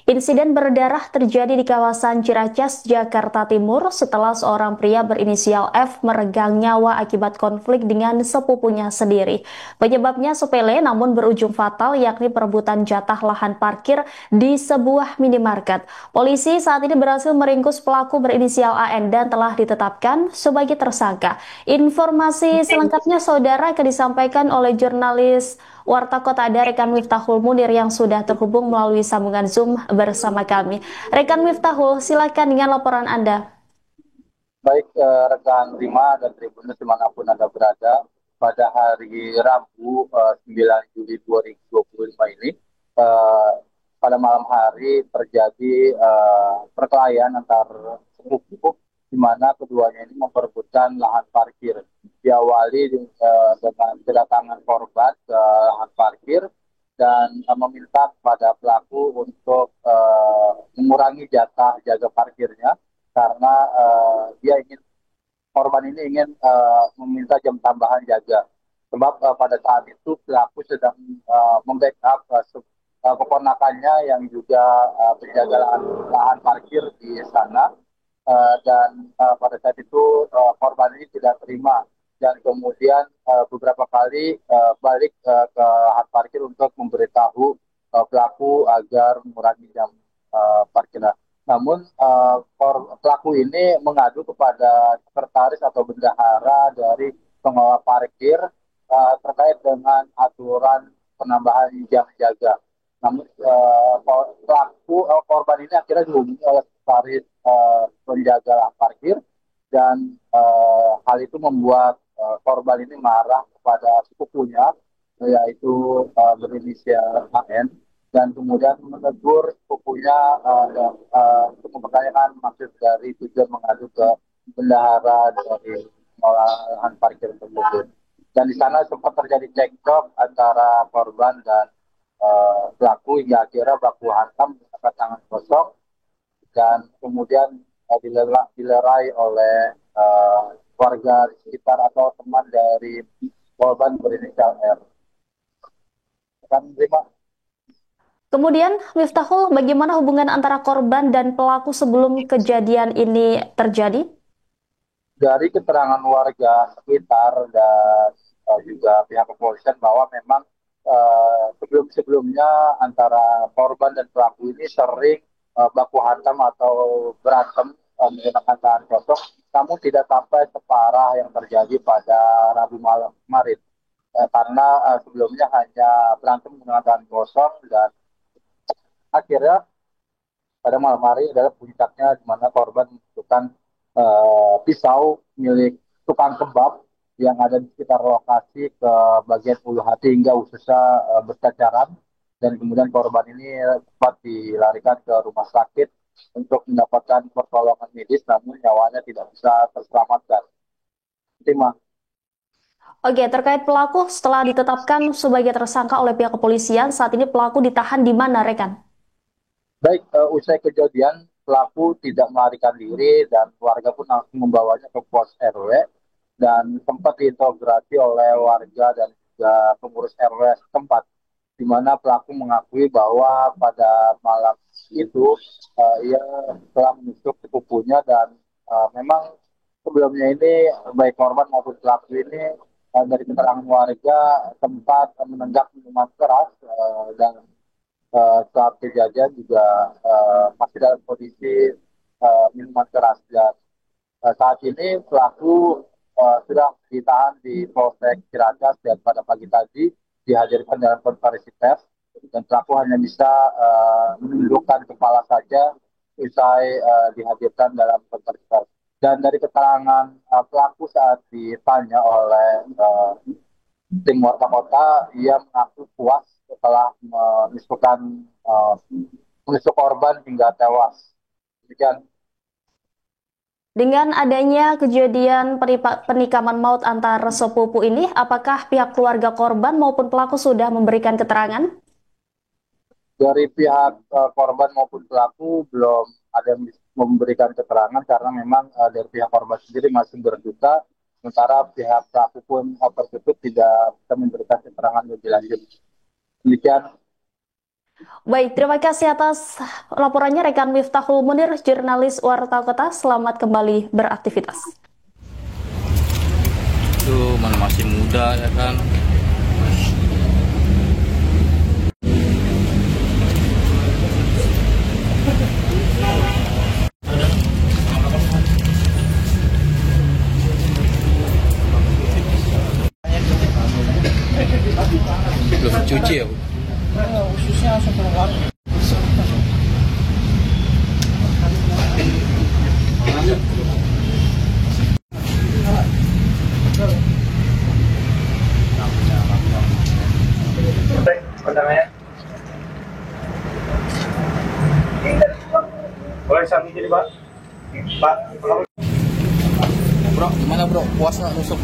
Insiden berdarah terjadi di kawasan Ciracas, Jakarta Timur setelah seorang pria berinisial F meregang nyawa akibat konflik dengan sepupunya sendiri. Penyebabnya sepele namun berujung fatal, yakni perebutan jatah lahan parkir di sebuah minimarket. Polisi saat ini berhasil meringkus pelaku berinisial AN dan telah ditetapkan sebagai tersangka. Informasi selengkapnya saudara akan disampaikan oleh jurnalis Warta Kota ada rekan Miftahul Munir yang sudah terhubung melalui sambungan Zoom bersama kami. Rekan Miftahul, silakan dengan laporan Anda. Baik rekan Rima dan Tribunus dimanapun Anda berada, pada hari Rabu 9 Juli 2025 ini, eh, pada malam hari terjadi perkelahian antar sepupu di mana keduanya ini memperebutkan lahan parkir. Diawali dengan kedatangan korban ke lahan parkir dan meminta kepada pelaku untuk mengurangi jatah jaga parkirnya karena dia ingin korban ini ingin meminta jam tambahan jaga. Sebab pada saat itu pelaku sedang membackup keponakannya yang juga penjaga lahan parkir di sana. Dan pada saat itu korban ini tidak terima dan kemudian beberapa kali balik ke lahan parkir untuk memberitahu pelaku agar mengurangi jam parkir. Namun pelaku ini mengadu kepada sekretaris atau bendahara dari pengelola parkir terkait dengan aturan penambahan jam jaga. Namun korban ini akhirnya dihubungi oleh sekretaris penjaga parkir dan hal itu membuat korban ini marah kepada sepupunya yaitu berinisial AN dan kemudian menegur sepupunya untuk mempertanyakan maksud dari tujuan mengadu ke bendahara dari pengolahan parkir tersebut. Dan di sana sempat terjadi cekcok antara korban dan pelaku hingga akhirnya baku hantam menggunakan tangan kosong dan kemudian dilerai oleh warga sekitar atau teman dari korban berinisial R. Kan terima. Kemudian, Miftahul, bagaimana hubungan antara korban dan pelaku sebelum kejadian ini terjadi? Dari keterangan warga sekitar dan juga pihak kepolisian bahwa memang sebelum-sebelumnya antara korban dan pelaku ini sering baku hantam atau berantem menggunakan tangan kosong, namun tidak sampai separah yang terjadi pada Rabu malam kemarin. Karena sebelumnya hanya berantem menggunakan tangan kosong dan akhirnya pada malam hari adalah puncaknya di mana korban membutuhkan pisau milik tukang kebab yang ada di sekitar lokasi ke bagian ulu hati hingga ususnya bercacaran dan kemudian korban ini sempat dilarikan ke rumah sakit untuk mendapatkan pertolongan medis namun nyawanya tidak bisa terselamatkan. Terima. Oke, terkait pelaku setelah ditetapkan sebagai tersangka oleh pihak kepolisian, saat ini pelaku ditahan di mana, rekan? Baik, usai kejadian pelaku tidak melarikan diri dan warga pun langsung membawanya ke pos RW dan sempat diintegrasi oleh warga dan juga pengurus RW setempat, di mana pelaku mengakui bahwa pada malam itu ia telah menusuk sepupunya dan memang sebelumnya ini baik korban maupun pelaku ini dari keterangan warga sempat menenggak minuman keras dan saat kejadian juga masih dalam kondisi minuman keras dan saat ini pelaku sudah ditahan di Polsek Ciracas dan pada pagi tadi dihadirkan dalam konferensi pers dan pelaku hanya bisa menundukkan kepala saja usai dihadirkan dalam konferensi pers. Dan dari keterangan pelaku saat ditanya oleh tim warta kota, ia mengaku puas setelah menusuk korban hingga tewas. Demikian. Dengan adanya kejadian penikaman maut antar sepupu ini, apakah pihak keluarga korban maupun pelaku sudah memberikan keterangan? Dari pihak korban maupun pelaku belum ada yang memberikan keterangan karena memang dari pihak korban sendiri masih berduka, sementara pihak pelaku pun tertutup tidak bisa memberikan keterangan lebih lanjut. Demikian. Baik, terima kasih atas laporannya rekan Miftahul Munir, jurnalis Warta Kota. Selamat kembali beraktivitas. Itu mana masih muda ya kan. Belum cuci ya, Bu? Ususnya langsung keluar. Boleh sambil jadi Pak? Pak, Bro, gimana bro? Puas nggak nusuk?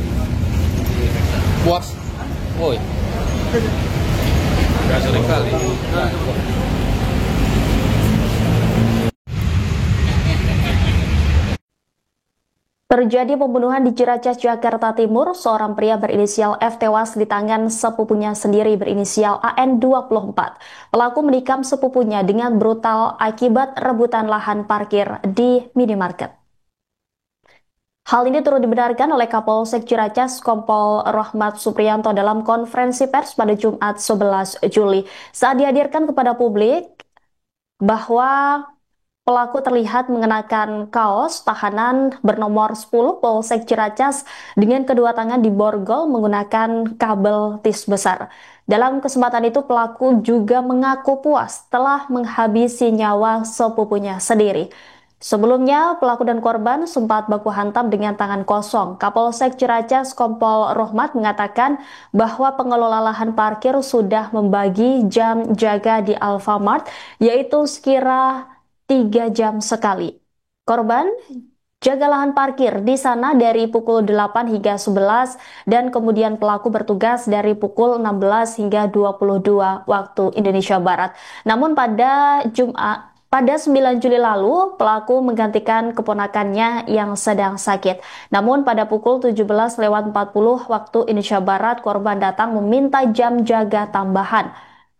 Puas? Woi. Udah sering kali. Nah, Terjadi pembunuhan di Ciracas, Jakarta Timur. Seorang pria berinisial F tewas di tangan sepupunya sendiri berinisial AN 24. Pelaku menikam sepupunya dengan brutal akibat rebutan lahan parkir di minimarket. Hal ini turut dibenarkan oleh Kapolsek Ciracas Kompol Rohmat Supriyanto dalam konferensi pers pada Jumat 11 Juli. Saat dihadirkan kepada publik bahwa pelaku terlihat mengenakan kaos tahanan bernomor 10 Polsek Ciracas dengan kedua tangan diborgol menggunakan kabel tis besar. Dalam kesempatan itu pelaku juga mengaku puas telah menghabisi nyawa sepupunya sendiri. Sebelumnya, pelaku dan korban sempat baku hantam dengan tangan kosong. Kapolsek Ciracas Kompol Rohmat mengatakan bahwa pengelola lahan parkir sudah membagi jam jaga di Alfamart, yaitu sekira 3 jam sekali. Korban jaga lahan parkir di sana dari pukul 8 hingga 11 dan kemudian pelaku bertugas dari pukul 16 hingga 22 waktu Indonesia Barat. Namun pada 9 Juli lalu, pelaku menggantikan keponakannya yang sedang sakit. Namun pada pukul 17.40 waktu Indonesia Barat, korban datang meminta jam jaga tambahan.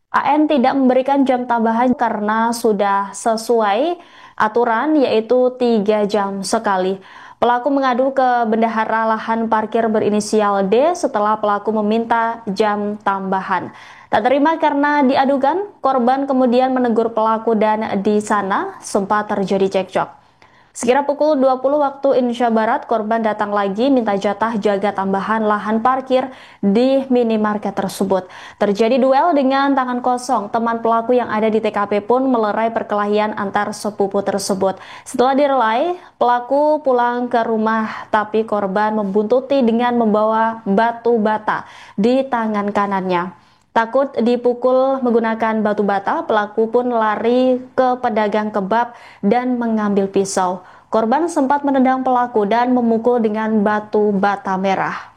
AN tidak memberikan jam tambahan karena sudah sesuai aturan yaitu 3 jam sekali. Pelaku mengadu ke bendahara lahan parkir berinisial D setelah pelaku meminta jam tambahan. Tak terima karena diadukan, korban kemudian menegur pelaku dan di sana sempat terjadi cekcok. Sekira pukul 20 waktu Indonesia Barat, korban datang lagi minta jatah jaga tambahan lahan parkir di minimarket tersebut. Terjadi duel dengan tangan kosong. Teman pelaku yang ada di TKP pun melerai perkelahian antar sepupu tersebut. Setelah direlai, pelaku pulang ke rumah tapi korban membuntuti dengan membawa batu bata di tangan kanannya. Takut dipukul menggunakan batu bata, pelaku pun lari ke pedagang kebab dan mengambil pisau. Korban sempat menendang pelaku dan memukul dengan batu bata merah.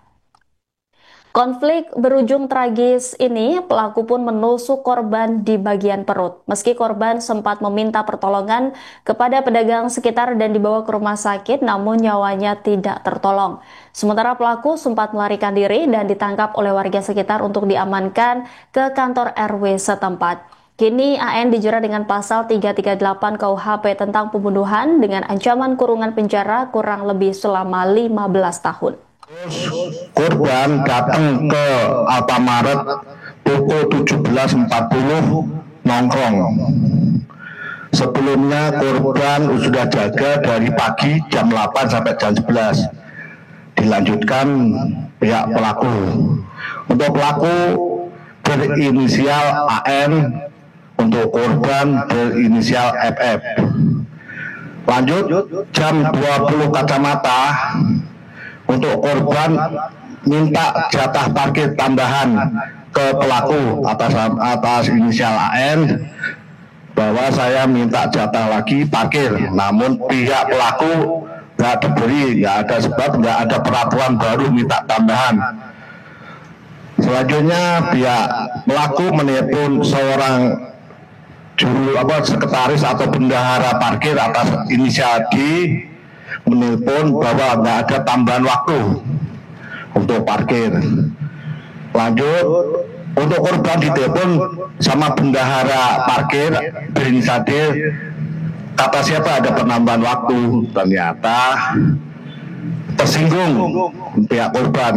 Konflik berujung tragis ini, pelaku pun menusuk korban di bagian perut. Meski korban sempat meminta pertolongan kepada pedagang sekitar dan dibawa ke rumah sakit, namun nyawanya tidak tertolong. Sementara pelaku sempat melarikan diri dan ditangkap oleh warga sekitar untuk diamankan ke kantor RW setempat. Kini AN dijerat dengan pasal 338 KUHP tentang pembunuhan dengan ancaman kurungan penjara kurang lebih selama 15 tahun. Korban datang ke Alfamart pukul 17.40 nongkrong. Sebelumnya korban sudah jaga dari pagi jam 8 sampai jam 11. Dilanjutkan pihak pelaku. Untuk pelaku berinisial AN, untuk korban berinisial FF. Lanjut jam 20 kacamata. Untuk korban minta jatah parkir tambahan ke pelaku atas inisial AN bahwa saya minta jatah lagi parkir, namun pihak pelaku nggak diberi, ya ada sebab nggak ada peraturan baru minta tambahan. Selanjutnya pihak pelaku menelpon seorang sekretaris atau bendahara parkir atas inisial D, menelpon bahwa nggak ada tambahan waktu untuk parkir. Lanjut Untuk korban ditelepon sama bendahara parkir berinisiatif, kata siapa ada penambahan waktu, ternyata tersinggung pihak korban.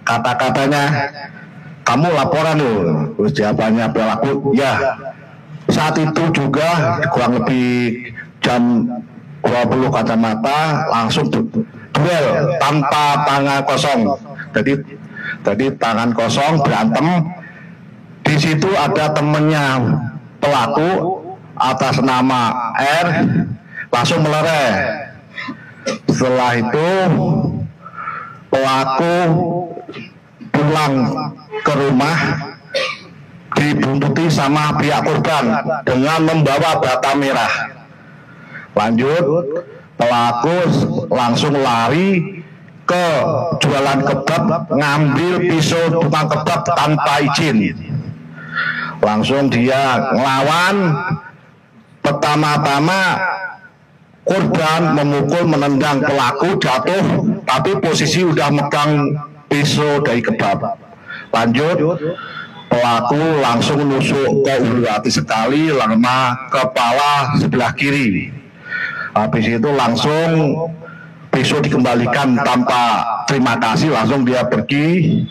Kata-katanya, kamu laporan loh. Terus jawabannya pelaku, ya. Saat itu juga kurang lebih jam 20 kacamata langsung duel tanpa tangan kosong. Jadi tangan kosong berantem. Di situ ada temennya pelaku atas nama R langsung melerai. Setelah itu pelaku pulang ke rumah dibuntuti sama pihak korban dengan membawa bata merah. Lanjut, pelaku langsung lari ke jualan kebab, ngambil pisau tukang kebab tanpa izin. Langsung dia ngelawan. Pertama-tama korban memukul, menendang pelaku, jatuh, tapi posisi udah megang pisau dari kebab. Lanjut, pelaku langsung nusuk ke ulu hati sekali, lama kepala sebelah kiri. Habis itu langsung pisau dikembalikan tanpa terima kasih, langsung dia pergi.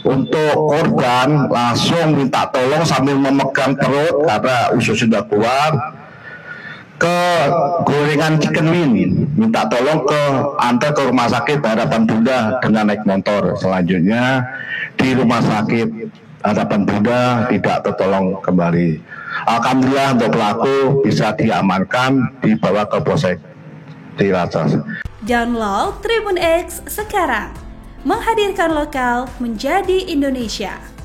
Untuk korban langsung minta tolong sambil memegang perut karena usus sudah keluar, ke Gorengan Chicken Wing, minta tolong antar ke rumah sakit Harapan Bunda dengan naik motor. Selanjutnya di rumah sakit Harapan Bunda tidak tertolong kembali. Alhamdulillah untuk pelaku bisa diamankan, dibawa ke Polsek Ciracas. Download Tribun X sekarang, menghadirkan lokal menjadi Indonesia.